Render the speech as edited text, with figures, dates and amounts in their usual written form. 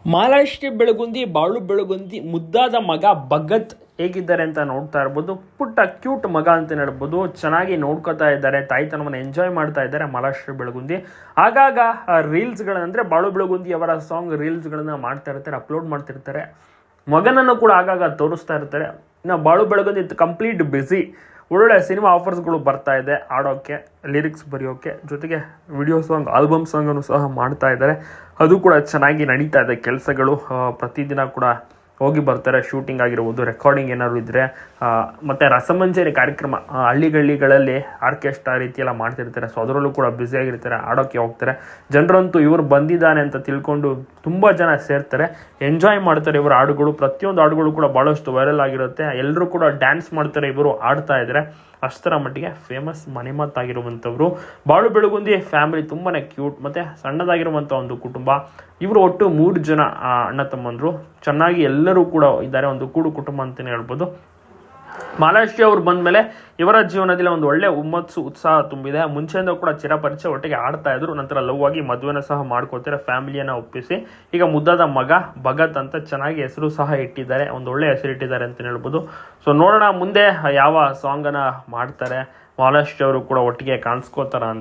ಮಾಲಾಶ್ರೀ ಬೆಳಗುಂದಿ, ಬಾಳು ಬೆಳಗುಂದಿ ಮುದ್ದಾದ ಮಗ ಭಗತ್ ಹೇಗಿದ್ದಾರೆ ಅಂತ ನೋಡ್ತಾ ಇರ್ಬೋದು. ಪುಟ್ಟ ಕ್ಯೂಟ್ ಮಗ ಅಂತ ಹೇಳ್ಬೋದು. ಚೆನ್ನಾಗಿ ನೋಡ್ಕೋತಾ ಇದ್ದಾರೆ, ತಾಯ್ತನವನ್ನು ಎಂಜಾಯ್ ಮಾಡ್ತಾ ಇದ್ದಾರೆ ಮಾಲಾಶ್ರೀ ಬೆಳಗುಂದಿ. ಆಗಾಗ ರೀಲ್ಸ್ಗಳಂದರೆ ಬಾಳು ಬೆಳಗುಂದಿ ಅವರ ಸಾಂಗ್ ರೀಲ್ಸ್ಗಳನ್ನ ಮಾಡ್ತಾ ಇರ್ತಾರೆ, ಅಪ್ಲೋಡ್ ಮಾಡ್ತಿರ್ತಾರೆ. ಮಗನನ್ನು ಕೂಡ ಆಗಾಗ ತೋರಿಸ್ತಾ ಇರ್ತಾರೆ. ಇನ್ನು ಬಾಳು ಬೆಳಗುಂದಿ ಕಂಪ್ಲೀಟ್ ಬ್ಯುಸಿ. ಒಳ್ಳೊಳ್ಳೆ ಸಿನಿಮಾ ಆಫರ್ಸ್ಗಳು ಬರ್ತಾ ಇದೆ, ಆಡೋಕ್ಕೆ, ಲಿರಿಕ್ಸ್ ಬರೆಯೋಕ್ಕೆ, ಜೊತೆಗೆ ವಿಡಿಯೋ ಸಾಂಗ್, ಆಲ್ಬಮ್ ಸಾಂಗನ್ನು ಸಹ ಮಾಡ್ತಾ ಇದ್ದಾರೆ. ಅದು ಕೂಡ ಚೆನ್ನಾಗಿ ನಡೀತಾ ಇದೆ ಕೆಲಸಗಳು. ಪ್ರತಿದಿನ ಕೂಡ ಹೋಗಿ ಬರ್ತಾರೆ. ಶೂಟಿಂಗ್ ಆಗಿರ್ಬೋದು, ರೆಕಾರ್ಡಿಂಗ್ ಏನಾದ್ರು ಇದ್ದರೆ, ಮತ್ತು ರಸಮಂಜರಿ ಕಾರ್ಯಕ್ರಮ ಹಳ್ಳಿಗಳಲ್ಲಿ ಆರ್ಕೆಸ್ಟ್ರಾ ರೀತಿಯೆಲ್ಲ ಮಾಡ್ತಿರ್ತಾರೆ. ಸೊ ಅದರಲ್ಲೂ ಕೂಡ ಬ್ಯುಸಿಯಾಗಿರ್ತಾರೆ, ಆಡೋಕ್ಕೆ ಹೋಗ್ತಾರೆ. ಜನರಂತೂ ಇವರು ಬಂದಿದ್ದಾನೆ ಅಂತ ತಿಳ್ಕೊಂಡು ತುಂಬ ಜನ ಸೇರ್ತಾರೆ, ಎಂಜಾಯ್ ಮಾಡ್ತಾರೆ. ಇವರ ಹಾಡುಗಳು, ಪ್ರತಿಯೊಂದು ಹಾಡುಗಳು ಕೂಡ ಭಾಳಷ್ಟು ವೈರಲ್ ಆಗಿರುತ್ತೆ. ಎಲ್ಲರೂ ಕೂಡ ಡ್ಯಾನ್ಸ್ ಮಾಡ್ತಾರೆ, ಇವರು ಆಡ್ತಾ ಇದ್ದಾರೆ. ಅಷ್ಟರ ಮಟ್ಟಿಗೆ ಫೇಮಸ್, ಮನೆಮಾತಾಗಿರುವಂಥವ್ರು. ಬಾಳು ಬೆಳಗುಂದಿ ಫ್ಯಾಮಿಲಿ ತುಂಬಾ ಕ್ಯೂಟ್ ಮತ್ತು ಸಣ್ಣದಾಗಿರುವಂಥ ಒಂದು ಕುಟುಂಬ. ಇವರು ಒಟ್ಟು 3 ಜನ ಅಣ್ಣ ತಮ್ಮಂದರು. ಚೆನ್ನಾಗಿ ಎಲ್ಲರೂ ಕೂಡ ಇದ್ದಾರೆ, ಒಂದು ಕೂಡು ಕುಟುಂಬ ಅಂತಲೇ ಹೇಳ್ಬೋದು. ಮಾಲಾಶ್ರೀ ಅವರು ಬಂದ ಮೇಲೆ ಇವರ ಜೀವನದಲ್ಲಿ ಒಂದು ಒಳ್ಳೆ ಹುಮ್ಮಸ್ಸು, ಉತ್ಸಾಹ ತುಂಬಿದೆ. ಮುಂಚೆಯಿಂದ ಕೂಡ ಚಿರಪರಿಚಯ, ಒಟ್ಟಿಗೆ ಆಡ್ತಾ ಇದ್ರು. ನಂತರ ಲವ್ ಆಗಿ ಮದುವೆನ ಸಹ ಮಾಡ್ಕೋತಾರೆ, ಫ್ಯಾಮಿಲಿಯನ್ನು ಒಪ್ಪಿಸಿ. ಈಗ ಮುದ್ದಾದ ಮಗ ಭಗತ್ ಅಂತ ಚೆನ್ನಾಗಿ ಹೆಸರು ಸಹ ಇಟ್ಟಿದ್ದಾರೆ, ಒಂದು ಒಳ್ಳೆ ಹೆಸರು ಇಟ್ಟಿದ್ದಾರೆ ಅಂತ ಹೇಳ್ಬೋದು. ಸೊ ನೋಡೋಣ ಮುಂದೆ ಯಾವ ಸಾಂಗನ್ನು ಮಾಡ್ತಾರೆ, ಮಾಲಾಶ್ರೀ ಅವರು ಕೂಡ ಒಟ್ಟಿಗೆ ಕಾಣಿಸ್ಕೋತಾರ ಅಂತ.